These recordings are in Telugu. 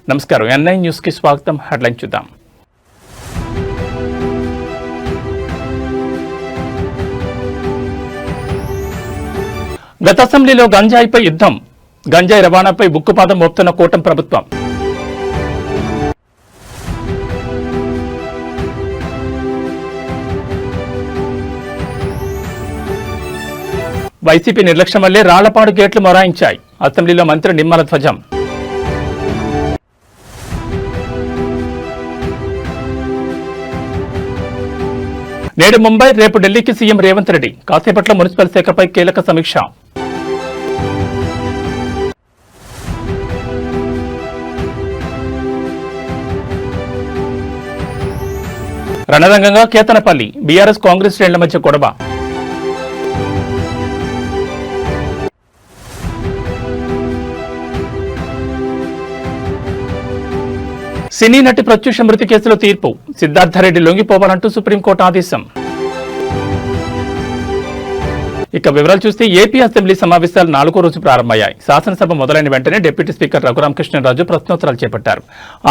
నమస్కారం, ఎన్ఐ న్యూస్ కి స్వాగతం. హెడ్లైన్ చూద్దాం. గత అసెంబ్లీలో గంజాయిపై యుద్ధం. గంజాయి రవాణాపై ఉక్కుపాదం మోపుతున్న కూటమి ప్రభుత్వం. వైసీపీ నిర్లక్ష్యం వల్లే రాళ్లపాడు గేట్లు మొరాయించాయి. అసెంబ్లీలో మంత్రి నిమ్మల ధ్వజం. నేడు ముంబై, రేపు ఢిల్లీకి సీఎం రేవంత్ రెడ్డి. కాసేపట్లో మున్సిపల్ శాఖపై కీలక సమీక్ష. రణరంగంగా కేతనపల్లి. బీఆర్ఎస్ కాంగ్రెస్ శ్రేణుల మధ్య గొడవ. సినీ నటి ప్రత్యూష మృతి కేసులో తీర్పు. సిద్ధార్థరెడ్డి లొంగిపోవాలంటూ సుప్రీంకోర్టు ఆదేశం. ఇక వివరాలు చూస్తే ఏపీ అసెంబ్లీ సమావేశాలు 4వ రోజు ప్రారంభమయ్యాయి. శాసనసభ మొదలైన వెంటనే డిప్యూటీ స్పీకర్ రఘురామకృష్ణరాజు ప్రశ్నోత్తరాలు చేపట్టారు.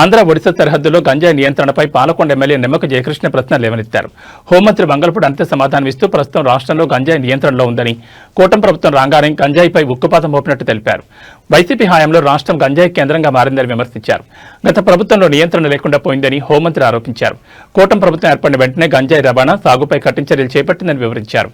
ఆంధ్ర, ఒడిశా సరిహద్దులో గంజాయి నియంత్రణపై పాలకొండ ఎమ్మెల్యే నిమ్మక జయకృష్ణ ప్రశ్నలు లేవనెత్తారు. హోంమంత్రి వంగలపూడి అంతే సమాధానమిస్తూ ప్రస్తుతం రాష్ట్రంలో గంజాయి నియంత్రణలో ఉందని, కూటమి ప్రభుత్వం రాగానే గంజాయిపై ఉక్కుపాదం మోపినట్టు తెలిపారు. వైసీపీ హయాంలో రాష్ట్రం గంజాయి కేంద్రంగా మారిందని విమర్శించారు. గత ప్రభుత్వంలో నియంత్రణ లేకుండా పోయిందని హోంమంత్రి ఆరోపించారు. కూటమి ప్రభుత్వం ఏర్పడిన వెంటనే గంజాయి రవాణా, సాగుపై కఠిన చర్యలు చేపట్టిందని వివరించారు.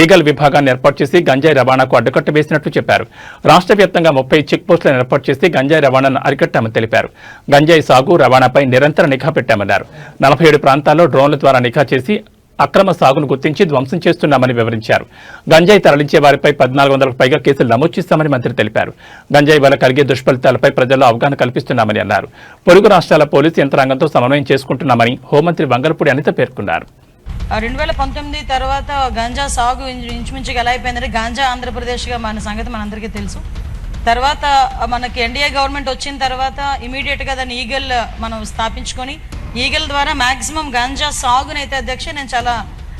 ఈగల్ విభాగాన్ని ఏర్పాటు చేసి గంజాయి రవాణాకు అడ్డుకట్ట వేసినట్లు చెప్పారు. రాష్ట్ర వ్యాప్తంగా 30 చెక్ పోస్టులను ఏర్పాటు చేసి గంజాయి రవాణాను అరికట్టామని తెలిపారు. గంజాయి సాగు, రవాణాపై నిరంతర నిఘా పెట్టామన్నారు. 47 ప్రాంతాల్లో డ్రోన్ల ద్వారా నిఘా చేసి అక్రమ సాగును గుర్తించి ధ్వంసం చేస్తున్నామని వివరించారు. గంజాయి తరలించే వారిపై 1400కు పైగా కేసులు నమోదు చేస్తామని మంత్రి తెలిపారు. గంజాయి వల్ల కలిగే దుష్ఫలితాలపై ప్రజల్లో అవగాహన కల్పిస్తున్నామని అన్నారు. పొరుగు రాష్ట్రాల పోలీసు యంత్రాంగంతో సమన్వయం చేసుకుంటున్నామని హోంమంత్రి వంగలపూడి అనిత పేర్కొన్నారు. 2019 తర్వాత గంజా సాగు ఇంచుమించుగా ఎలా అయిపోయిందంటే గాంజా ఆంధ్రప్రదేశ్గా మన సంగతి మనందరికీ తెలుసు. తర్వాత మనకి ఎన్డీఏ గవర్నమెంట్ వచ్చిన తర్వాత ఇమీడియట్గా దాన్ని ఈగల్ మనం స్థాపించుకొని ఈగల్ ద్వారా మ్యాక్సిమం గంజా సాగునైతే అధ్యక్ష నేను చాలా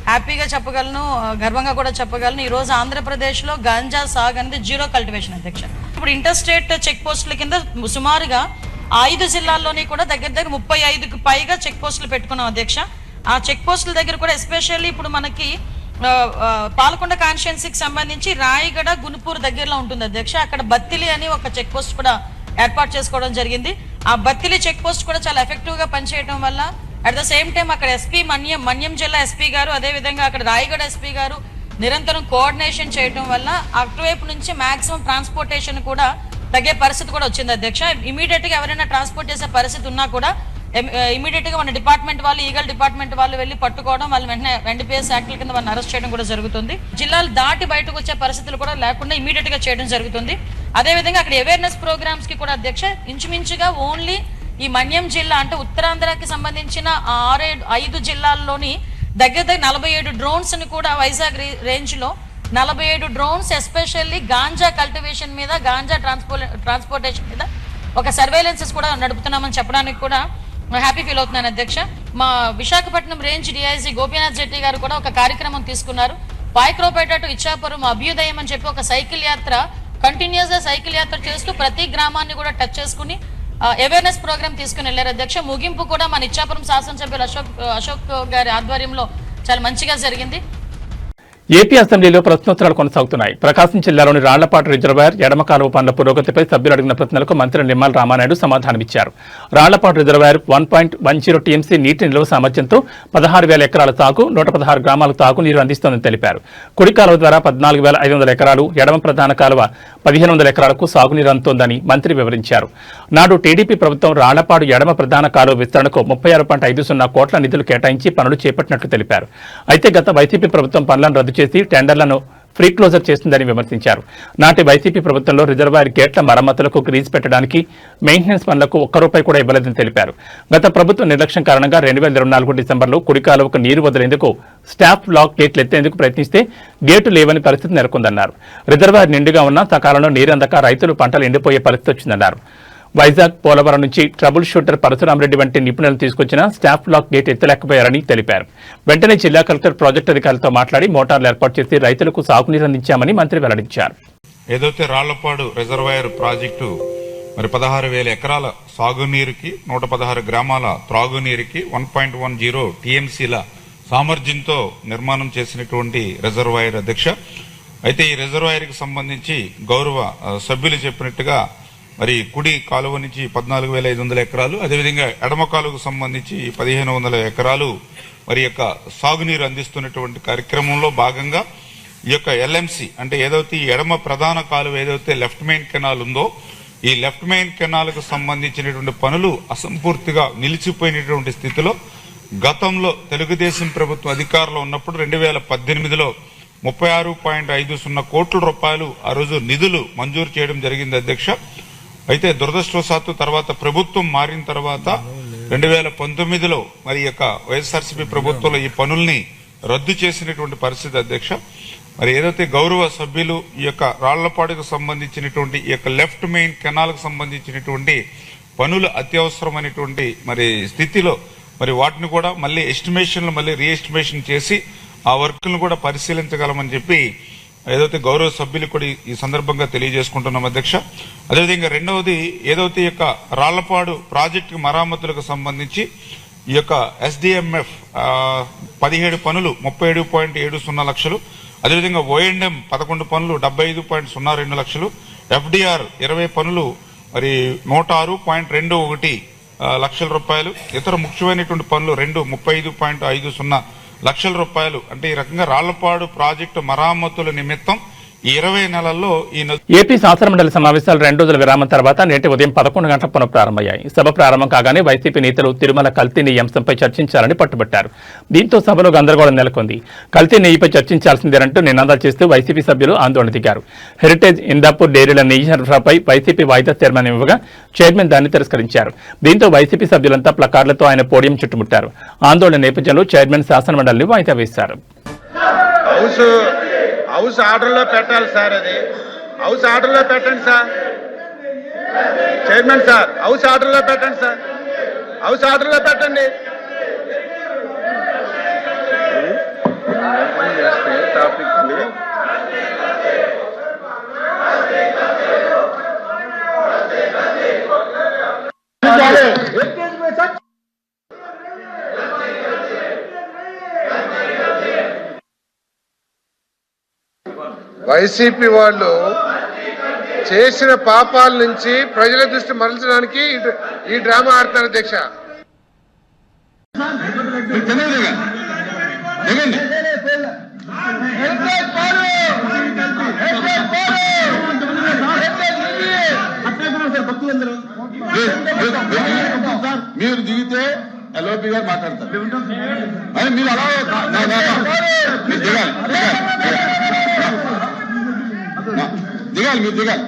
హ్యాపీగా చెప్పగలను, గర్వంగా కూడా చెప్పగలను. ఈరోజు ఆంధ్రప్రదేశ్లో గంజా సాగు అనేది జీరో కల్టివేషన్ అధ్యక్ష. ఇప్పుడు ఇంటర్ స్టేట్ చెక్ పోస్టుల కింద సుమారుగా 5 జిల్లాల్లోని కూడా దగ్గర 35కు పైగా చెక్ పోస్టులు పెట్టుకున్నాం అధ్యక్ష. ఆ చెక్ పోస్టుల దగ్గర కూడా ఎస్పెషల్లీ ఇప్పుడు మనకి పాలకొండ కాన్స్టిట్యుయెన్సీకి సంబంధించి రాయగడ, గునుపూర్ దగ్గరలో ఉంటుంది అధ్యక్ష. అక్కడ బత్తిలి అని ఒక చెక్ పోస్ట్ కూడా ఏర్పాటు చేసుకోవడం జరిగింది. ఆ బత్తిలి చెక్ పోస్ట్ కూడా చాలా ఎఫెక్టివ్ గా పనిచేయడం వల్ల అట్ ద సేమ్ టైం అక్కడ ఎస్పీ మన్యం జిల్లా ఎస్పీ గారు, అదేవిధంగా అక్కడ రాయగడ ఎస్పీ గారు నిరంతరం కోఆర్డినేషన్ చేయడం వల్ల అటువైపు నుంచి మాక్సిమం ట్రాన్స్పోర్టేషన్ కూడా తగ్గే పరిస్థితి కూడా వచ్చింది అధ్యక్ష. ఇమీడియట్ గా ఎవరైనా ట్రాన్స్పోర్ట్ చేసే పరిస్థితి ఉన్నా కూడా ఇమీడియట్ గా మన డిపార్ట్మెంట్ వాళ్ళు, ఈగల్ డిపార్ట్మెంట్ వాళ్ళు వెళ్ళి పట్టుకోవడం, వాళ్ళు వెంటనే ఎన్డీపీఎస్ యాక్ట్ల కింద వాళ్ళని అరెస్ట్ చేయడం కూడా జరుగుతుంది. జిల్లాలు దాటి బయటకు వచ్చే పరిస్థితులు కూడా లేకుండా ఇమీడియట్ గా చేయడం జరుగుతుంది. అదేవిధంగా అక్కడ అవేర్నెస్ ప్రోగ్రామ్స్ కి కూడా అధ్యక్ష ఇంచుమించుగా ఓన్లీ ఈ మన్యం జిల్లా అంటే ఉత్తరాంధ్రకి సంబంధించిన 5 జిల్లాల్లోని దగ్గర 47 డ్రోన్స్ ని కూడా వైజాగ్ రేంజ్ లో 47 డ్రోన్స్ ఎస్పెషల్లీ గాంజా కల్టివేషన్ మీద, గాంజా ట్రాన్స్పోర్టేషన్ మీద ఒక సర్వేలెన్సెస్ కూడా నడుపుతున్నామని చెప్పడానికి కూడా హ్యాపీ ఫీల్ అవుతున్నాను అధ్యక్ష. మా విశాఖపట్నం రేంజ్ డిఐజీ గోపీనాథ్ జెట్టి గారు కూడా ఒక కార్యక్రమం తీసుకున్నారు. పాయక్రోపేట టు ఇచ్చాపురం అభ్యుదయం అని చెప్పి ఒక సైకిల్ యాత్ర, కంటిన్యూస్ గా సైకిల్ యాత్ర చేస్తూ ప్రతి గ్రామాన్ని కూడా టచ్ చేసుకుని అవేర్నెస్ ప్రోగ్రామ్ తీసుకుని వెళ్ళారు అధ్యక్ష. ముగింపు కూడా మన ఇచ్చాపురం శాసనసభ్యులు అశోక్ గారి ఆధ్వర్యంలో చాలా మంచిగా జరిగింది. ఏపీ అసెంబ్లీలో ప్రశ్నోత్తరాలు కొనసాగుతున్నాయి. ప్రకాశం జిల్లాలోని రాళ్లపాటు రిజర్వాయర్ ఎడమ కాలువ పనుల పురోగతిపై సభ్యులు అడిగిన ప్రశ్నలకు మంత్రి నిమ్మల రామానాయుడు సమాధానమిచ్చారు. రాళ్లపాటు రిజర్వాయర్ 1.10 టీఎంసీ నీటి నిల్వ సామర్థ్యంతో 16,000 ఎకరాల సాగు, 116 గ్రామాలకు తాగునీరు అందిస్తోందని తెలిపారు. కుడి కాలువ ద్వారా 14,500 ఎకరాలు, ఎడమ ప్రధాన కాలువ 1,500 ఎకరాలకు సాగునీరు అందుతోందని మంత్రి వివరించారు. నాడు టీడీపీ ప్రభుత్వం రాళ్లపాడు ఎడమ ప్రధాన కాలువ విస్తరణకు 36.50 కోట్ల నిధులు కేటాయించి పనులు చేపట్టినట్లు తెలిపారు. అయితే గత వైసీపీ ప్రభుత్వం పనులను రద్దు చేసి టెండర్లను ఫ్రీ క్లోజర్ చేస్తుందని విమర్శించారు. నాటి వైసీపీ ప్రభుత్వంలో రిజర్వాయర్ గేట్ల మరమ్మతులకు గ్రీజ్ పెట్టడానికి, మెయింటెనెన్స్ పనులకు ₹1 కూడా ఇవ్వలేదని తెలిపారు. గత ప్రభుత్వ నిర్లక్ష్యం కారణంగా 2024 డిసెంబర్లో కుడి కాలువకు నీరు వదిలేందుకు స్టాఫ్ లాక్ గేట్లు ఎత్తేందుకు ప్రయత్నిస్తే గేటు లేవని పరిస్థితి నెలకొందన్నారు. రిజర్వాయర్ నిండుగా ఉన్నా సకాలంలో నీరు అందక రైతులు పంటలు ఎండిపోయే పరిస్థితి వచ్చిందన్నారు. వైజాగ్, పోలవరం నుంచి ట్రబుల్ షూటర్ పరశురామరెడ్డి వంటి నిపుణులను తీసుకొచ్చిన స్టాఫ్ లాక్ గేట్ ఎత్తలేకపోయారని తెలిపారు. వెంటనే జిల్లా కలెక్టర్ ప్రాజెక్టు అధికారులతో మాట్లాడి మోటార్లు ఏర్పాటు చేసి రైతులకు సాగునీరు అందించామని మంత్రి వెల్లడించారు. ఏదైతే రాళ్లపాడు రిజర్వాయర్ ప్రాజెక్టు మరి 16,000 ఎకరాల సాగునీరుకి 116 గ్రామాల త్రాగునీరుకి 1.10 టీఎంసీల సామర్థ్యంతో నిర్మాణం చేసినటువంటి రిజర్వాయర్ అధ్యక్ష. అయితే ఈ రిజర్వాయర్కి సంబంధించి గౌరవ సభ్యులు చెప్పినట్టుగా మరి కుడి కాలువ నుంచి 14,500 ఎకరాలు, అదేవిధంగా ఎడమ కాలువకు సంబంధించి 1,500 ఎకరాలు మరి యొక్క సాగునీరు అందిస్తున్నటువంటి కార్యక్రమంలో భాగంగా ఈ యొక్క ఎల్ఎంసి అంటే ఏదైతే ఈ ఎడమ ప్రధాన కాలువ ఏదైతే లెఫ్ట్ మెయిన్ కెనాల్ ఉందో ఈ లెఫ్ట్ మెయిన్ కెనాల్కు సంబంధించినటువంటి పనులు అసంపూర్తిగా నిలిచిపోయినటువంటి స్థితిలో గతంలో తెలుగుదేశం ప్రభుత్వం అధికారంలో ఉన్నప్పుడు 2018లో 36.50 కోట్ల రూపాయలు ఆ రోజు నిధులు మంజూరు చేయడం జరిగింది అధ్యక్ష. అయితే దురదృష్టవశాత్తు తర్వాత ప్రభుత్వం మారిన తర్వాత 2019లో మరి యొక్క వైఎస్ఆర్సీపీ ప్రభుత్వంలో ఈ పనుల్ని రద్దు చేసినటువంటి పరిస్థితి అధ్యక్ష. మరి ఏదైతే గౌరవ సభ్యులు ఈ యొక్క రాళ్లపాడుకు సంబంధించినటువంటి ఈ యొక్క లెఫ్ట్ మెయిన్ కెనాల్ కు సంబంధించినటువంటి పనులు అత్యవసరమైనటువంటి మరి స్థితిలో మరి వాటిని కూడా మళ్ళీ ఎస్టిమేషన్లు మళ్ళీ రీఎస్టిమేషన్ చేసి ఆ వర్క్లను కూడా పరిశీలించగలమని చెప్పి ఏదైతే గౌరవ సభ్యులు కూడా ఈ సందర్భంగా తెలియజేసుకుంటున్నాం అధ్యక్ష. అదేవిధంగా రెండవది ఏదైతే ఈ యొక్క రాళ్లపాడు ప్రాజెక్టు మరామతులకు సంబంధించి ఈ యొక్క ఎస్డిఎంఎఫ్ 17 పనులు 37.70 లక్షలు, అదేవిధంగా ఓఎండ్ఎం 11 పనులు 75.02 లక్షలు, ఎఫ్డిఆర్ 20 పనులు మరి 106.21 లక్షల రూపాయలు, ఇతర ముఖ్యమైనటువంటి పనులు 35.50 లక్షల రూపాయలు. అంటే ఈ రకంగా రాళ్లపాడు ప్రాజెక్టు మరామతుల నిమిత్తం ఈ 20 నెలల్లో ఏపీ శాసనమండలి సమావేశాలు 2 రోజుల విరామం తర్వాత నేటి ఉదయం 11 గంటల పునః ప్రారంభమయ్యాయి. సభ ప్రారంభం కాగానే వైసీపీ నేతలు తిరుమల కల్తీ నెయ్యి అంశంపై చర్చించాలని పట్టుబట్టారు. దీంతో సభలో గందరగోళం నెలకొంది. కల్తీ నెయ్యిపై చర్చించాల్సిందేనంటూ నినాదాలు చేస్తూ వైసీపీ సభ్యులు ఆందోళన దిగారు. హెరిటేజ్ ఇందాపూర్ డైరీల నెయ్యి సరఫరాపై వైసీపీ వాయిదా తీర్మానం ఇవ్వగా చైర్మన్ దాన్ని తిరస్కరించారు. దీంతో వైసీపీ సభ్యులంతా ప్లకార్డులతో ఆయన పోడియం చుట్టుముట్టారు. ఆందోళన నేపథ్యంలో చైర్మన్ శాసనమండలిని వాయిదా వేశారు. హౌస్ ఆర్డర్లో పెట్టాలి సార్, అది హౌస్ ఆర్డర్లో పెట్టండి సార్. చైర్మన్ సార్, హౌస్ ఆర్డర్లో పెట్టండి సార్, హౌస్ ఆర్డర్లో పెట్టండి. వైసీపీ వాళ్ళు చేసిన పాపాల నుంచి ప్రజల దృష్టి మరల్చడానికి ఈ డ్రామా ఆడతారు అధ్యక్ష. మీరు దిగితే ఎల్ఓపి గారు మాట్లాడతారు అని మీరు అలా దిగాలి, మీరు దిగాలి.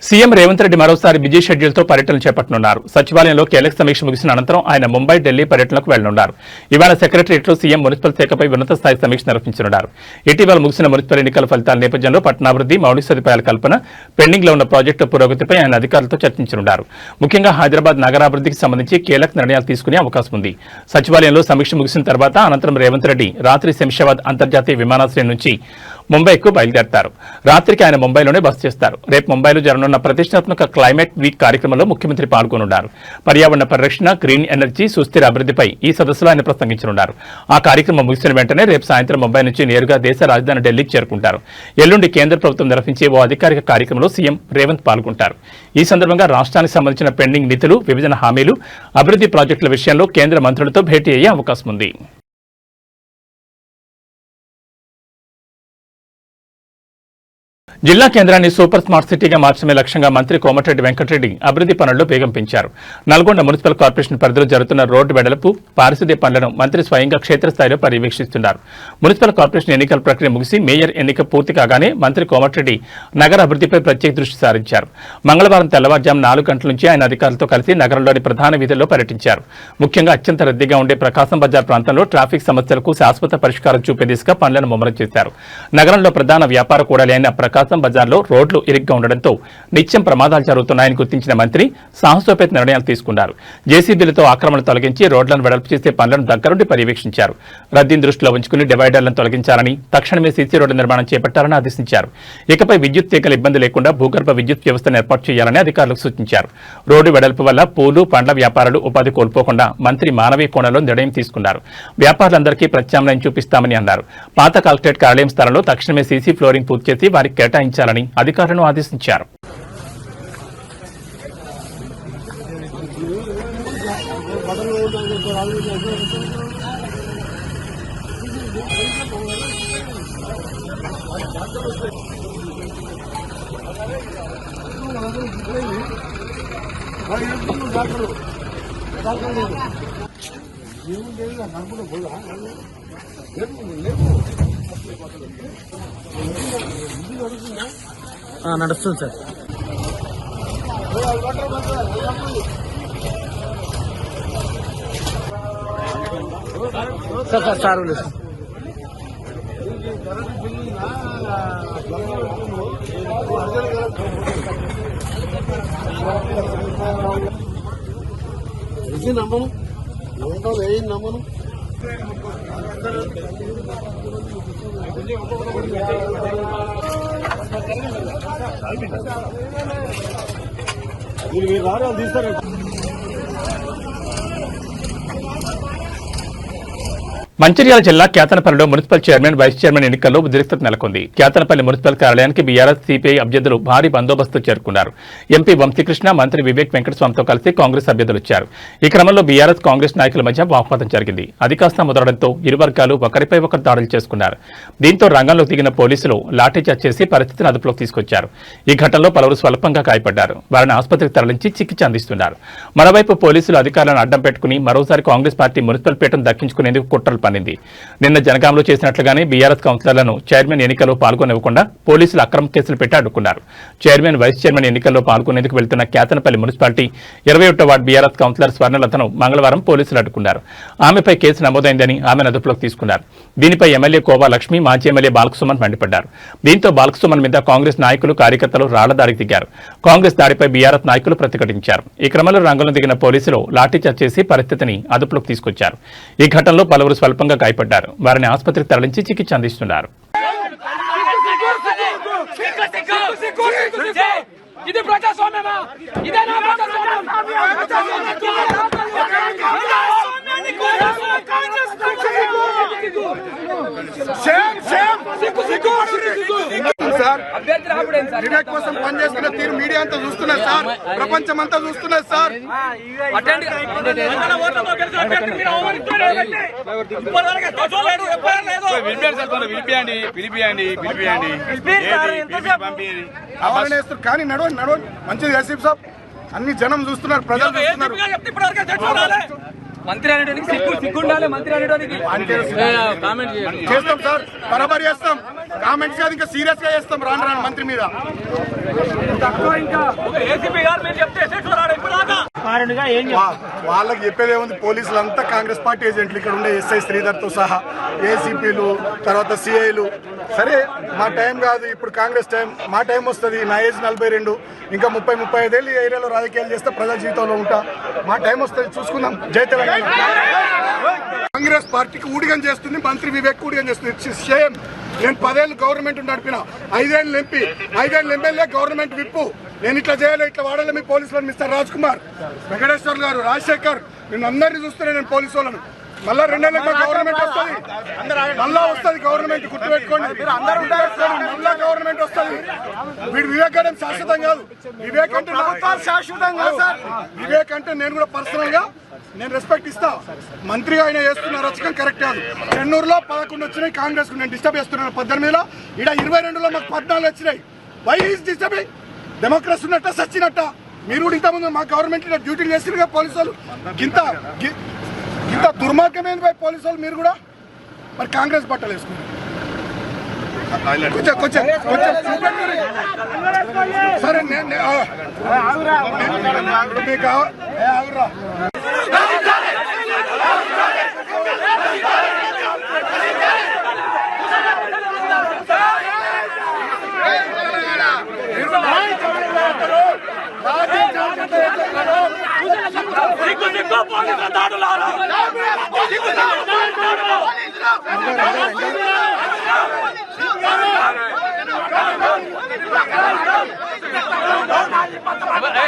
సీఎం రేవంత్ రెడ్డి మరోసారి బిజీ షెడ్యూల్తో పర్యటన చేపట్టనున్నారు. సచివాలయంలో కీలక సమీక్ష ముగిసిన అనంతరం ఆయన ముంబై, ఢిల్లీ పర్యటనకు వెళ్లనున్నారు. ఇవాళ సెక్రటరియట్లో సీఎం మున్సిపల్ శాఖపై ఉన్నత స్థాయి సమీక్ష నిర్వహించనున్నారు. ఇటీవల ముగిసిన మున్సిపల్ ఎన్నికల ఫలితాల నేపథ్యంలో పట్టణాభివృద్ధి, మౌలిక సదుపాయాల కల్పన, పెండింగ్ లో ఉన్న ప్రాజెక్టు పురోగతిపై ఆయన అధికారులతో చర్చించనున్నారు. ముఖ్యంగా హైదరాబాద్ నగరాభివృద్ధికి సంబంధించి కీలక నిర్ణయాలు తీసుకునే అవకాశం ఉంది. సచివాలయంలో సమీక్ష ముగిసిన తర్వాత అనంతరం రేవంత్ రెడ్డి రాత్రి శంషాబాద్ అంతర్జాతీయ విమానాశ్రయం నుంచి ముంబైకు బయలుదేరతారు. రాత్రికి ఆయన ముంబైలోనే బస చేస్తారు. రేపు ముంబైలో జరగనున్న ప్రతిష్టాత్మక క్లైమేట్ వీక్ కార్యక్రమంలో ముఖ్యమంత్రి పాల్గొనున్నారు. పర్యావరణ పరిరక్షణ, గ్రీన్ ఎనర్జీ, సుస్థిర అభివృద్ధిపై ఈ సదస్సులో ఆయన ప్రసంగించనున్నారు. ఆ కార్యక్రమం ముగిసిన వెంటనే రేపు సాయంత్రం ముంబై నుంచి నేరుగా దేశ రాజధాని ఢిల్లీకి చేరుకుంటారు. ఎల్లుండి కేంద్ర ప్రభుత్వం నిర్వహించే ఓ అధికారిక కార్యక్రమంలో సీఎం రేవంత్ పాల్గొంటారు. ఈ సందర్భంగా రాష్ట్రానికి సంబంధించిన పెండింగ్ నిధులు, విభజన హామీలు, అభివృద్ధి ప్రాజెక్టుల విషయంలో కేంద్ర మంత్రులతో భేటీ అయ్యే అవకాశం ఉంది. జిల్లా కేంద్రాన్ని సూపర్ స్మార్ట్ సిటీగా మార్చడమే లక్ష్యంగా మంత్రి కోమటిరెడ్డి వెంకటరెడ్డి అభివృద్ధి పనుల్లో వేగం పెంచారు. నల్గొండ మున్సిపల్ కార్పొరేషన్ పరిధిలో జరుగుతున్న రోడ్డు వెడల్పు, పారిశుద్ధ్య పనులను మంత్రి స్వయంగా క్షేత్రస్థాయిలో పర్యవేక్షిస్తున్నారు. మున్సిపల్ కార్పొరేషన్ ఎన్నికల ప్రక్రియ ముగిసి మేయర్ ఎన్నిక పూర్తి కాగానే మంత్రి కోమటిరెడ్డి నగర అభివృద్ధిపై ప్రత్యేక దృష్టి సారించారు. మంగళవారం తెల్లవారుజాము 4 గంటల నుంచి ఆయన అధికారులతో కలిసి నగరంలోని ప్రధాన వీధుల్లో పర్యటించారు. ముఖ్యంగా అత్యంత రద్దీగా ఉండే ప్రకాశం బజార్ ప్రాంతంలో ట్రాఫిక్ సమస్యలకు శాశ్వత పరిష్కారం చూపే దిశగా పనులను ముమ్మరం చేశారు. నగరంలో ప్రధాన వ్యాపార కూడలి అయిన ప్రకాశం నర్సం బజార్లో రోడ్లు ఇరుగ్గా ఉండడంతో నిత్యం ప్రమాదాలు జరుగుతున్నాయని గుర్తించిన మంత్రి సాహసోపేత నిర్ణయాలు తీసుకున్నారు. జేసీబీలతో ఆక్రమణలు తొలగించి రోడ్లను వెడల్పు చేసే పనులను దగ్గరుండి పర్యవేక్షించారు. రద్దీని దృష్టిలో ఉంచుకుని డివైడర్లను తొలగించాలని, తక్షణమే సీసీ రోడ్డు నిర్మాణం చేపట్టాలని ఆదేశించారు. ఇకపై విద్యుత్ తీగల ఇబ్బంది లేకుండా భూగర్భ విద్యుత్ వ్యవస్థను ఏర్పాటు చేయాలని అధికారులకు సూచించారు. రోడ్డు వెడల్పు వల్ల పూలు, పండ్ల వ్యాపారులు ఉపాధి కోల్పోకుండా మంత్రి మానవీయ కోణంలో నిర్ణయం తీసుకున్నారు. వ్యాపారులందరికీ ప్రత్యామ్నాయం చూపిస్తామని అన్నారు. పాత కలెక్టరేట్ కార్యాలయం స్థలంలో తక్షణమే సీసీ ఫ్లోరింగ్ పూర్తి చేసి వారికి కేటాయించాలని అధికారులను ఆదేశించారు. నడుస్తుంది సార్ సార్ ఇది నమ్మను నమ్మను మీరు రారు తీస్తారు. మంచిర్యాల జిల్లా కేతనపల్లిలో మున్సిపల్ చైర్మన్, వైస్ చైర్మన్ ఎన్నికల్లో ఉద్రిక్తత నెలకొంది. కేతనపల్లి మున్సిపల్ కార్యాలయానికి బీఆర్ఎస్, సిపిఐ అభ్యర్థులు భారీ బందోబస్తు చేరుకున్నారు. ఎంపీ వంశీకృష్ణ, మంత్రి వివేక్ వెంకటస్వామితో కలిసి కాంగ్రెస్ అభ్యర్థులు వచ్చారు. ఈ క్రమంలో బీఆర్ఎస్, కాంగ్రెస్ నాయకుల మధ్య వాగ్వాదం జరిగింది. అది కాస్త ముదరడంతో ఇరు వర్గాలు ఒకరిపై ఒకరు దాడులు చేసుకున్నారు. దీంతో రంగంలోకి దిగిన పోలీసులు లాఠీచార్జ్ చేసి పరిస్థితిని అదుపులోకి తీసుకొచ్చారు. ఈ ఘటనలో పలువురు స్వల్పంగా గాయపడ్డారు. వారిని ఆసుపత్రికి తరలించి చికిత్స అందిస్తున్నారు. మరోవైపు పోలీసులు అధికారులను అడ్డం పెట్టుకుని మరోసారి కాంగ్రెస్ పార్టీ మున్సిపల్ పీఠం దక్కించుకునేందుకు కుట్రలు పన్నింది. నిన్న జనగాంలో చేసినట్లుగానే బీఆర్ఎస్ కౌన్సిలర్లను చైర్మన్ ఎన్నికల్లో పాల్గొనివ్వకుండా పోలీసులు అక్రమ కేసులు పెట్టి అడ్డుకున్నారు. చైర్మన్, వైస్ చైర్మన్ ఎన్నికల్లో పాల్గొనేందుకు వెళ్తున్న కేతనపల్లి మున్సిపాలిటీ 21వ వార్డు బీఆర్ఎస్ కౌన్సిలర్ స్వర్ణలతను మంగళవారం పోలీసులు అడ్డుకున్నారు. ఆమెపై కేసు నమోదైందని ఆమెను అదుపులోకి తీసుకున్నారు. దీనిపై ఎమ్మెల్యే కోవా లక్ష్మి, మాజీ ఎమ్మెల్యే బాలకసుమన్ మండిపడ్డారు. దీంతో బాలకసుమన్ మీద కాంగ్రెస్ నాయకులు, కార్యకర్తలు రాళ్ల దాడికి దిగారు. కాంగ్రెస్ దాడిపై బీఆర్ఎస్ నాయకులు ప్రతిఘటించారు. ఈ క్రమంలో రంగంలో దిగిన పోలీసులు లాఠీచార్జ్ చేసి పరిస్థితిని అదుపులోకి తీసుకొచ్చారు. ఈ ఘటనలో పలువురు స్వల్పంగా గాయపడ్డారు. వారిని ఆసుపత్రికి తరలించి చికిత్స అందిస్తున్నారు. ఇది ప్రజాస్వామ్యమా? ఇదేనా ప్రజాస్వామ్యం? వివేక్ కోసం పనిచేస్తున్న తీరు మీడియా అంతా చూస్తున్నారు సార్, ప్రపంచం అంతా చూస్తున్నారు సార్. కానీ నడవండి నడవండి, మంచిది ఎస్పీ సాబ్, అన్ని జనం చూస్తున్నారు, ప్రజలు చూస్తున్నారు. మంత్రి అనేటానికి సిగ్గుండాలి. మంత్రి అనేటానికి కామెంట్ చేస్తాం సార్, బరాబర్ చేస్తాం. కామెంట్స్ కాదు, ఇంకా సీరియస్ గా చేస్తాం రాను రాను మంత్రి మీద. వాళ్ళకి చెప్పేది ఏముంది, పోలీసులంతా కాంగ్రెస్ పార్టీ ఏజెంట్లు, ఇక్కడ ఉండే ఎస్ఐ శ్రీధర్ తో సహా, ఏసీపీలు, తర్వాత సిఐలు. సరే మా టైం కాదు ఇప్పుడు, కాంగ్రెస్ టైం, మా టైం వస్తుంది. నా ఏజ్ 42, ఇంకా 30-35 ఏళ్ళు ఈ ఏరియాలో రాజకీయాలు చేస్తే ప్రజా జీవితంలో ఉంటా. మా టైం వస్తుంది, చూసుకుందాం. జై తెలంగాణ. కాంగ్రెస్ పార్టీకి ఊడిగం చేస్తుంది మంత్రి వివేక్, ఊడిగం చేస్తుంది. It's shame. నేను 10 ఏళ్ళు గవర్నమెంట్ నడిపిన, 5 ఏళ్ళు ఎంపీ, 5 ఏళ్ళు ఎమ్మెల్యే, గవర్నమెంట్ విప్పు. నేను ఇట్లా చేయాలి, ఇట్లా వాడాలి. మీ పోలీసులను మిస్టర్ రాజ్ కుమార్, వెంకటేశ్వర్ గారు, రాజశేఖర్, నేను అందరినీ చూస్తున్నాను. నేను పోలీసు వాళ్ళను మళ్ళా 2 ఏళ్ళకి గవర్నమెంట్ వస్తుంది, మళ్ళా వస్తుంది గవర్నమెంట్, గుర్తుపెట్టుకోండి. మళ్ళా గవర్నమెంట్ వస్తుంది. వీడు వివేక్ అంటే శాశ్వతం కాదు. వివేక్ అంటే శాశ్వతం కాదు సార్. వివేక్ అంటే నేను కూడా పర్సనల్ గా నేను రెస్పెక్ట్ ఇస్తా. మంత్రిగా ఆయన చేస్తున్న రచకం కరెక్ట్ కాదు. చెన్నూరులో 11 వచ్చినాయి కాంగ్రెస్ కు, నేను డిస్టర్బ్ చేస్తున్నాను 18లో. ఇక్కడ 22లో మాకు 14 వచ్చినాయి. Why is disturbing? డెమోక్రసీ ఉన్నట్ట సచ్చినట్ట? మీరు కూడా ఇంతకుముందు మా గవర్నమెంట్ డ్యూటీలు చేసిన పోలీసు వాళ్ళు. ఇంత దుర్మార్గమైంది పోయి పోలీసు వాళ్ళు. మీరు కూడా మరి కాంగ్రెస్ బట్టలు వేసుకున్నారు. కొంచెం సరే మీకు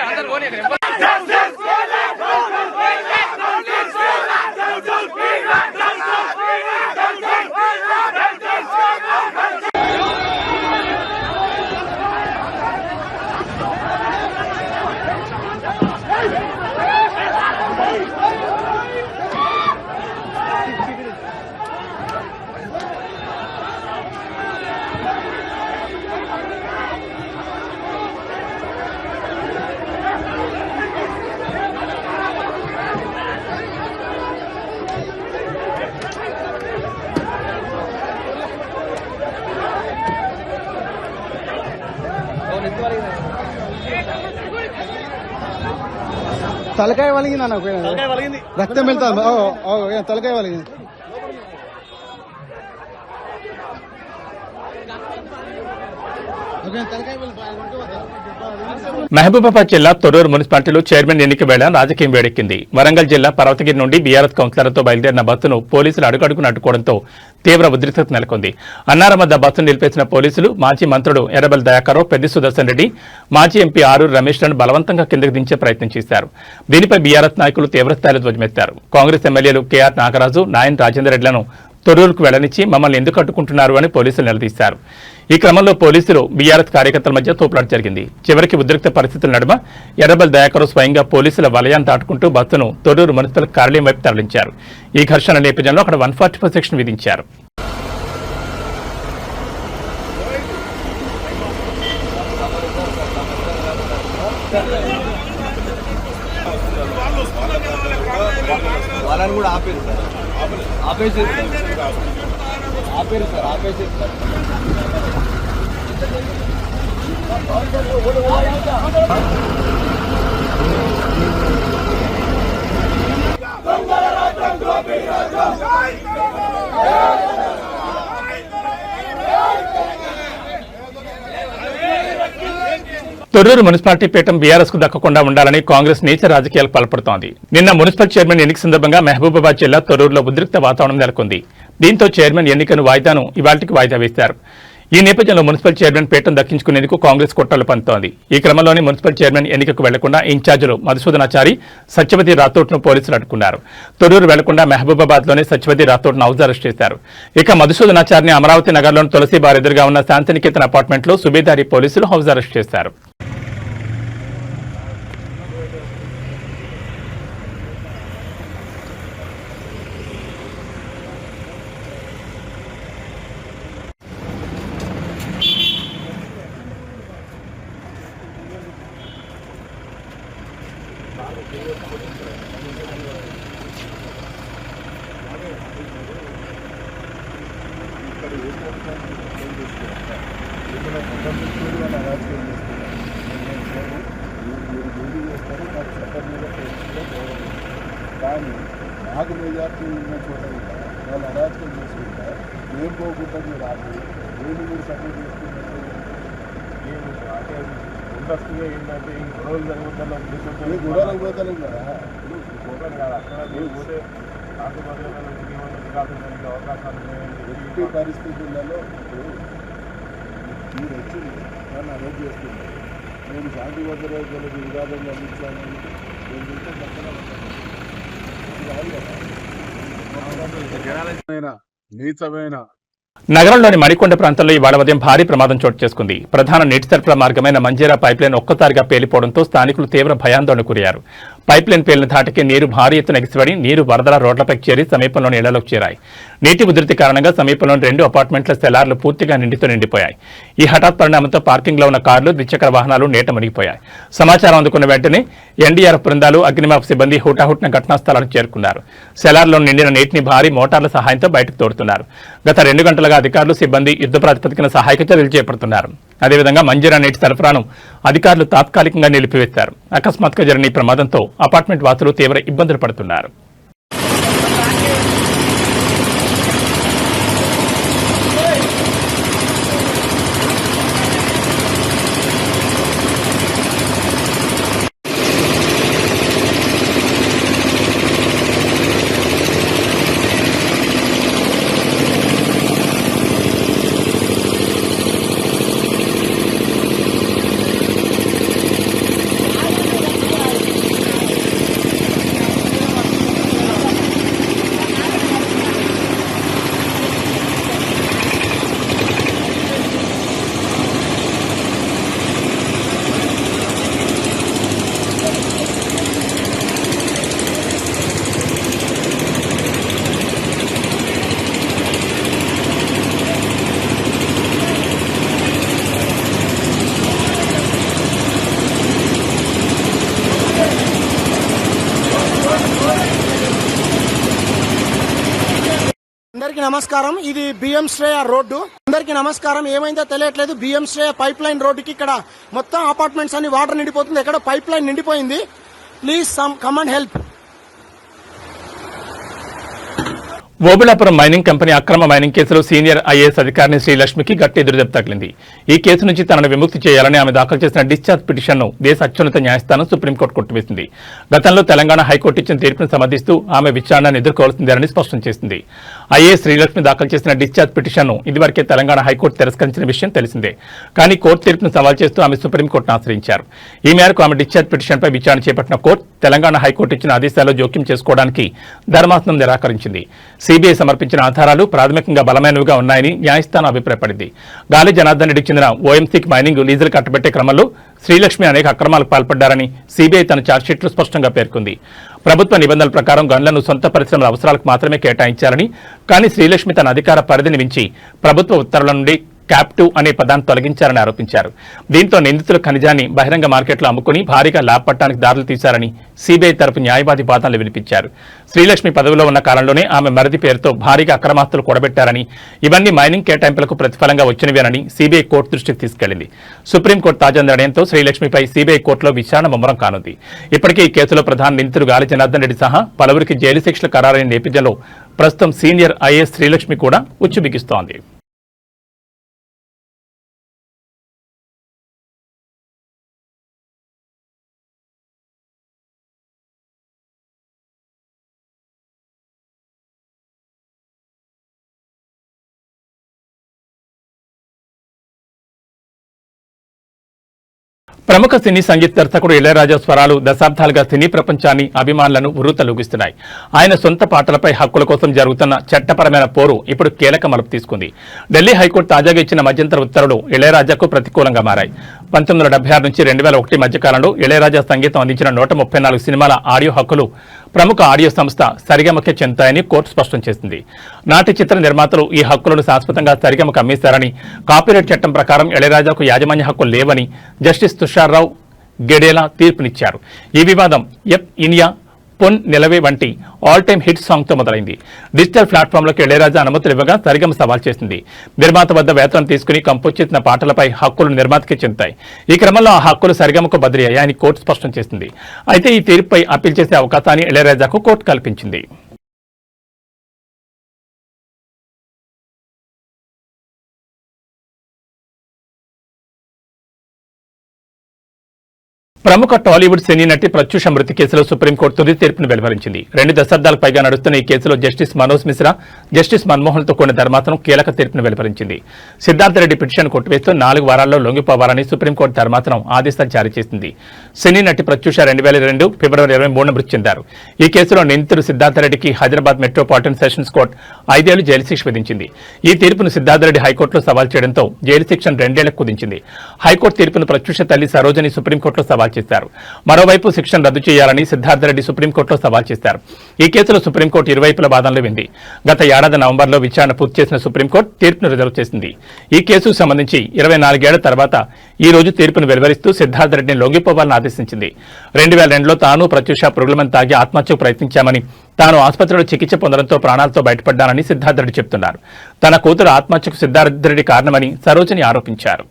అందరు పోనీ తలకాయ వలిగింది అన్న రక్తం వెళ్తాం తలకాయ వలిగింది. మహబూబాబాద్ జిల్లా తొర్రూరు మున్సిపాలిటీలో చైర్మన్ ఎన్నిక వేళ రాజకీయం వేడెక్కింది. వరంగల్ జిల్లా పర్వతగిరి నుండి బీఆర్ఎస్ కౌన్సిలర్లతో బయలుదేరిన బస్సును పోలీసులు అడుగడుగున అడ్డుకోవడంతో తీవ్ర ఉద్రిక్తత నెలకొంది. అన్నారం వద్ద బస్సును నిలిపేసిన పోలీసులు మాజీ మంత్రులు ఎర్రబెల్లి దయాకర్రావు, పెద్ది సుదర్శన్ రెడ్డి, మాజీ ఎంపీ ఆరూరు రమేష్లను బలవంతంగా కిందకు దించే ప్రయత్నం చేశారు. దీనిపై బీఆర్ఎస్ నాయకులు తీవ్రస్థాయిలో ధ్వజమెత్తారు. కాంగ్రెస్ ఎమ్మెల్యేలు కేఆర్ నాగరాజు, నాయన్ రాజేందర్ రెడ్లను తొర్రూరుకు వెళ్లనిచ్చి మమ్మల్ని ఎందుకు అడ్డుకుంటున్నారు అని పోలీసులు నిలదీశారు. ఈ క్రమంలో పోలీసులు బీఆర్ఎస్ కార్యకర్తల మధ్య తోపులాట జరిగింది. చివరికి ఉద్రిక్త పరిస్థితుల నడుమ ఎర్రబెల్లి దయాకర్రావు స్వయంగా పోలీసుల వలయాన్ని దాటుకుంటూ బస్సును తొర్రూరు మున్సిపల్ కార్యాలయం వైపు తరలించారు. ఈ ఘర్షణ నేపథ్యంలో అక్కడ 144 సెక్షన్ విధించారు. వాళ్ళని కూడా ఆపేరు సార్, ఆపేసారు సార్, ఆపేసారు సార్. తొర్రూరు మున్సిపాలిటీ పీఠం బీఆర్ఎస్ కు దక్కకుండా ఉండాలని కాంగ్రెస్ నీచ రాజకీయాలకు పాల్పడుతోంది. నిన్న మున్సిపల్ చైర్మన్ ఎన్నిక సందర్భంగా మహబూబాబాద్ జిల్లా తొర్రూరులో ఉద్రిక్త వాతావరణం నెలకొంది. దీంతో చైర్మన్ ఎన్నికను ఇవాళకి వాయిదా వేశారు. ఈ నేపథ్యంలో మున్సిపల్ చైర్మన్ పీఠం దక్కించుకునేందుకు కాంగ్రెస్ కుట్రలు పంతోంది. ఈ క్రమంలోనే మున్సిపల్ చైర్మన్ ఎన్నికకు వెళ్లకుండా ఇన్ఛార్జీలు మధుసూదనాచారి, సత్యవతి రాథోడ్ను పోలీసులు అడ్డుకున్నారు. తొర్రూరు వెళ్లకుండా మహబూబాబాద్ లోనే సత్యవతి రాథోడ్ను హౌస్ అరెస్ట్ చేశారు. ఇక మధుసూదనాచారిని అమరావతి నగర్లోని తులసి బార్ ఎదురుగా ఉన్న శాంతినికేతన్ అపార్ట్మెంట్ లో సుబేదారి పోలీసులు హౌస్ అరెస్ట్ చేశారు. కానీ నాకు మెజార్టీ ఉన్న చోట వాళ్ళు అరాచకం చేసుకుంటా ఏం పోకుండా మీరు ఆపి ఏమి మీరు సపోర్ట్ చేసుకున్నట్టు అంటే ఇంట్రెస్ట్గా ఏంటంటే ఈ గొడవలు జరుగుతున్న ఉద్దేశంతో గొడవలు పోతాను కదా పోతాను కదా అక్కడ పోతే అవకాశాలు ఎట్టి పరిస్థితులలో మీరు వచ్చి నన్ను అరెస్ట్ చేస్తున్నారు. నేను శాంతి భద్రతలకు వివాదం అందించాలని నీచమైన నగరంలోని మణికొండ ప్రాంతంలో ఇవాళ ఉదయం భారీ ప్రమాదం చోటు చేసుకుంది. ప్రధాన నీటి సరఫరా మార్గమైన మంజీరా పైప్లైన్ ఒక్కసారిగా పేలిపోవడంతో స్థానికులు తీవ్ర భయాందోళన గురయ్యారు. పైప్లైన్ పేలిన ధాటికి నీరు భారీ ఎత్తున ఎగిసిపడి నీరు వరదల రోడ్లపైకి చేరి సమీపంలోని ఇళ్లలోకి చేరాయి. నీటి ఉధృతి కారణంగా సమీపంలోని 2 అపార్ట్మెంట్ల సెలార్లు పూర్తిగా నిండిపోయాయి. ఈ హఠాత్ పరిణామంతో పార్కింగ్ లో ఉన్న కార్లు, ద్విచక్ర వాహనాలు నీట మునిగిపోయాయి. సమాచారం అందుకున్న వెంటనే ఎన్డీఆర్ఎఫ్ బృందాలు, అగ్నిమాపక సిబ్బంది హుటాహుటిన ఘటనా స్థలానికి చేరుకున్నారు. సెలార్లో నిండిన నీటిని భారీ మోటార్ల సహాయంతో బయటకు తోడుతున్నారు. గత 2 గంటలుగా అధికారులు, సిబ్బంది యుద్ధ ప్రాతిపదికన సహాయక చర్యలు చేపడుతున్నారు. అదేవిధంగా మంజీరా నీటి సరఫరాను అధికారులు తాత్కాలికంగా నిలిపివేశారు. అకస్మాత్తుగా జరిగిన ఈ ప్రమాదంతో అపార్ట్మెంట్ వాసులు తీవ్ర ఇబ్బందులు పడుతున్నారు. నమస్కారం. ఇది బిఎం శ్రేయ రోడ్డు. అందరికీ నమస్కారం. ఏమైందో తెలియట్లేదు. బిఎం శ్రేయ పైప్ లైన్ రోడ్డుకి ఇక్కడ మొత్తం అపార్ట్మెంట్స్ అన్ని వాటర్ నిండిపోతుంది. ఎక్కడ పైప్ లైన్ నిండిపోయింది. Please come and help. Obulapuram mining company అక్రమ మైనింగ్ కేసులో సీనియర్ ఐఏఎస్ అధికారిని శ్రీలక్ష్మికి గట్టి ఎదురుదెబ్బ తగిలింది. ఈ కేసు నుంచి తనను విముక్తి చేయాలని ఆమె దాఖలు చేసిన డిశ్చార్జ్ పిటిషన్ను దేశ అత్యున్నత న్యాయస్థానం సుప్రీంకోర్టు కొట్టివేసింది. గతంలో తెలంగాణ హైకోర్టు ఇచ్చిన తీర్పును సమర్థిస్తూ ఆమె విచారణను ఎదుర్కోవాల్సిందేనని స్పష్టం చేసింది. ఐఏఎస్ శ్రీలక్ష్మి దాఖలు చేసిన డిశ్చార్జ్ పిటిషన్ను ఇదివరకే తెలంగాణ హైకోర్టు తిరస్కరించిన విషయం తెలిసిందే. కానీ కోర్టు తీర్పును సవాల్ చేస్తూ ఆమె సుప్రీంకోర్టును ఆశ్రయించారు. ఈ మేరకు ఆమె డిశ్చార్జ్ పిటిషన్పై విచారణ చేపట్టిన కోర్టు తెలంగాణ హైకోర్టు ఇచ్చిన ఆదేశాల్లో జోక్యం చేసుకోవడానికి ధర్మాసనం నిరాకరించింది. సిబిఐ సమర్పించిన ఆధారాలు ప్రాథమికంగా బలమైనవిగా ఉన్నాయని న్యాయస్థానం అభిప్రాయపడింది. గాలి జనార్దన్ రెడ్డికి చెందిన ఓఎంసీకి మైనింగ్ లీజులు కట్టబెట్టే క్రమంలో శ్రీలక్ష్మి అనేక అక్రమాలకు పాల్పడ్డారని సిబిఐ తన ఛార్జ్షీట్లో స్పష్టంగా పేర్కొంది. ప్రభుత్వ నిబంధనల ప్రకారం గన్లను సొంత పరిశ్రమల అవసరాలకు మాత్రమే కేటాయించాలని, కానీ శ్రీలక్ష్మి తన అధికార పరిధిని మించి ప్రభుత్వ ఉత్తర్వుల నుండి క్యాప్2 అనే పదాన్ని తొలగించారని ఆరోపించారు. దీంతో నిందితుల ఖనిజాన్ని బహిరంగ మార్కెట్లో అమ్ముకుని భారీగా లాభ పట్టానికి దారులు తీశారని సిబిఐ తరపు న్యాయవాది వాదనలు వినిపించారు. శ్రీలక్ష్మి పదవిలో ఉన్న కాలంలోనే ఆమె మరిది పేరుతో భారీగా అక్రమాస్తులు కూడబెట్టారని, ఇవన్నీ మైనింగ్ కేటాయింపులకు ప్రతిఫలంగా వచ్చినవేనని సిబిఐ కోర్టు దృష్టికి తీసుకెళ్లింది. సుప్రీంకోర్టు తాజా నిర్ణయంతో శ్రీలక్ష్మిపై సిబిఐ కోర్టులో విచారణ ముమ్మరం కానుంది. ఇప్పటికే ఈ కేసులో ప్రధాన నిందితుడు గాలి జనార్దన్ రెడ్డి సహా పలువురికి జైలు శిక్షలు ఖరారైన నేపథ్యంలో ప్రస్తుతం సీనియర్ ఐఏఎస్ శ్రీలక్ష్మి కూడా ఉచ్చు బిగిస్తోంది. ప్రముఖ సినీ సంగీత దర్శకుడు ఇళయరాజా స్వరాలు దశాబ్దాలుగా సినీ ప్రపంచాన్ని అభిమానులను ఉర్రూతలూగిస్తున్నాయి. ఆయన సొంత పాటలపై హక్కుల కోసం జరుగుతున్న చట్టపరమైన పోరు ఇప్పుడు కీలక మలుపు తీసుకుంది. ఢిల్లీ హైకోర్టు తాజాగా ఇచ్చిన మధ్యంతర ఉత్తర్వులు ఇళయరాజాకు ప్రతికూలంగా మారాయి. 1976 నుంచి 2001 మధ్యకాలంలో ఇళయరాజా సంగీతం అందించిన 134 సినిమాల ఆడియో హక్కులు ప్రముఖ ఆడియో సంస్థ సరిగమకే చెందుతాయని కోర్టు స్పష్టం చేసింది. నాటి చిత్ర నిర్మాతలు ఈ హక్కులను శాశ్వతంగా సరిగమకు అమ్మేశారని, కాపీరైట్ చట్టం ప్రకారం ఇళయరాజాకు యాజమాన్య హక్కులు లేవని జస్టిస్ తుషార్రావు గెడేలా తీర్పునిచ్చారు. ఈ వివాదం ఎఫ్ ఇనియా, పొన్ నిలవే వంటి ఆల్ టైమ్ హిట్ సాంగ్ తో మొదలైంది. డిజిటల్ ప్లాట్ఫామ్లకు ఇళయరాజా అనుమతులు ఇవ్వగా సరిగమ సవాల్ చేసింది. నిర్మాత వద్ద వేతనం తీసుకుని కంపోజ్ చేసిన పాటలపై హక్కులు నిర్మాతకే చెందుతాయి. ఈ క్రమంలో ఆ హక్కులు సరిగమకు బదిలీ అయ్యాయని కోర్టు స్పష్టం చేసింది. అయితే ఈ తీర్పుపై అప్పీల్ చేసే అవకాశాన్ని ఇళయరాజాకు కోర్టు కల్పించింది. ప్రముఖ టాలీవుడ్ సినీ నటి ప్రత్యూష మృతి కేసులో సుప్రీంకోర్టు తుది తీర్పును వెలువరించింది. 2 దశాబ్దాలకు పైగా నడుస్తున్న ఈ కేసులో జస్టిస్ మనోజ్ మిశ్రా, జస్టిస్ మన్మోహన్తో కూడిన ధర్మాసనం కీలక తీర్పును వెలువరించింది. సిద్ధార్థ రెడ్డి పిటిషన్ కొట్టివేస్తూ 4 వారాల్లో లొంగిపోవాలని సుప్రీంకోర్టు ధర్మాసనం ఆదేశాలు జారీ చేసింది. సినీ నటి ప్రత్యూష 2002 ఫిబ్రవరి 23 మృతి చెందారు. ఈ కేసులో నిందితుడు సిద్ధార్థ రెడ్డికి హైదరాబాద్ మెట్రోపాలిటన్ సెషన్స్ కోర్టు 5 ఏళ్లు జైలు శిక్ష విధించింది. ఈ తీర్పును సిద్ధార్థ రెడ్డి హైకోర్టులో సవాల్ చేయడంతో జైలు శిక్షను 2 ఏళ్లకు కుదించింది. హైకోర్టు తీర్పును ప్రత్యూష తల్లి సరోజని సుప్రీంకోర్టులో సవాల్ చేశారు. మరోవైపు శిక్షను రద్దు చేయాలని సిద్ధార్థరెడ్డి సుప్రీంకోర్టులో సవాల్ చేశారు. ఈ కేసులో సుప్రీంకోర్టు ఇరువైపుల వాదనలు వింది. గత ఏడాది నవంబర్లో విచారణ పూర్తి చేసిన సుప్రీంకోర్టు తీర్పును రిజర్వ్ చేసింది. ఈ కేసుకు సంబంధించి 24 ఏళ్ల తర్వాత ఈ రోజు తీర్పును వెలువరిస్తూ సిద్ధార్థరెడ్డిని లొంగిపోవాలని ఆదేశించింది. 2002లో తాను ప్రత్యూష పురుగులమని తాగి ఆత్మహత్యకు ప్రయత్నించామని, తాను ఆసుపత్రిలో చికిత్స పొందడంతో ప్రాణాలతో బయటపడ్డానని సిద్ధార్థరెడ్డి చెబుతున్నారు. తన కూతురు ఆత్మహత్యకు సిద్ధార్థరెడ్డి కారణమని సరోజిని ఆరోపించారు.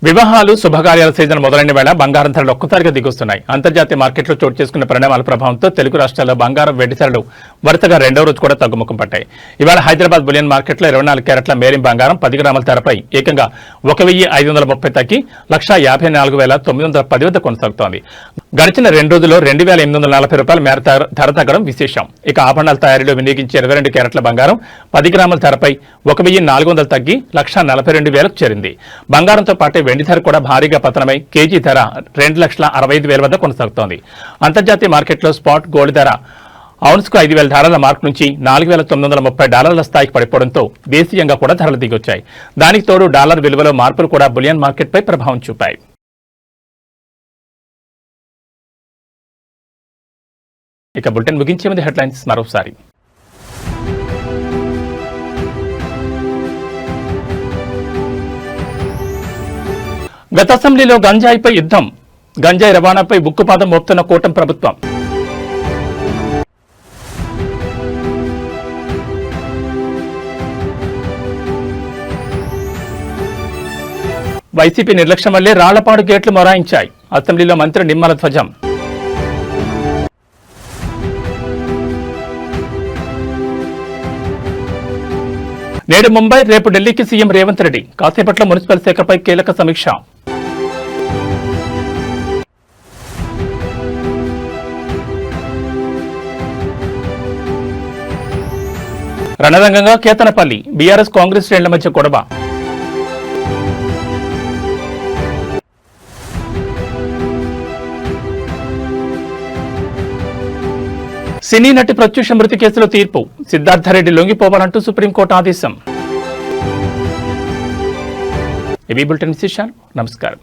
వివాహాలు, శుభకార్యాల సీజన్ మొదలైన వేళ బంగారం ధరలు ఒక్కసారిగా దిగొస్తున్నాయి. అంతర్జాతీయ మార్కెట్లో చోటు చేసుకున్న పరిణామాల ప్రభావంతో తెలుగు రాష్ట్రాల్లో బంగారం, వెండి ధరలు వరుసగా 2వ రోజు కూడా తగ్గుముఖం పట్టాయి. ఇవాళ హైదరాబాద్ బులియన్ మార్కెట్లో 24 క్యారెట్ల మేలిం బంగారం 10 గ్రాముల ధరపై ఏకంగా 1530 తగ్గి 1,54,910 వద్ద కొనసాగుతోంది. గడిచిన 2 రోజుల్లో 2,840 రూపాయల మేర ధర తగ్గడం విశేషం. ఇక ఆభరణాల తయారీలో వినియోగించే 22 క్యారెట్ల బంగారం 10 గ్రాముల ధరపై 1,400 తగ్గి 1,42,000కు చేరింది. బంగారంతో పాటే వెండి ధర కూడా భారీగా పతనమై కేజీ ధర 2,65,000 వద్ద కొనసాగుతోంది. అంతర్జాతీయ మార్కెట్లో స్పాట్ గోల్డ్ ధర ఔన్స్కు 5,000 డాలర్ల మార్క్ నుంచి $4,930 స్థాయికి పడిపోవడంతో దేశీయంగా కూడా ధరలు దిగొచ్చాయి. దానికి తోడు డాలర్ విలువలో మార్పులు కూడా బులియన్ మార్కెట్పై ప్రభావం చూపాయి. ఇక బులెటిన్ ముగించే ముందు హెడ్లైన్స్ మరోసారి. గత అసెంబ్లీలో గంజాయిపై యుద్ధం. గంజాయి రవాణాపై ఉక్కుపాదం మోపుతున్న కూటమి ప్రభుత్వం. వైసీపీ నిర్లక్ష్యం వల్లే రాళ్లపాడు గేట్లు మొరాయించాయి. అసెంబ్లీలో మంత్రి నిమ్మల ధ్వజం. నేడు ముంబై, రేపు ఢిల్లీకి సీఎం రేవంత్ రెడ్డి. కాసేపట్లో మున్సిపల్ శాఖపై కీలక సమీక్ష. రణరంగంగా కేతనపల్లి. బీఆర్ఎస్ కాంగ్రెస్ శ్రేణుల మధ్య గొడవ. సినీ నటి ప్రత్యూష మృతి కేసులో తీర్పు. సిద్ధార్థరెడ్డి లొంగిపోవాలంటూ సుప్రీంకోర్టు ఆదేశం. ఇవి బులెటిన్ విశేషాలు. నమస్కారం.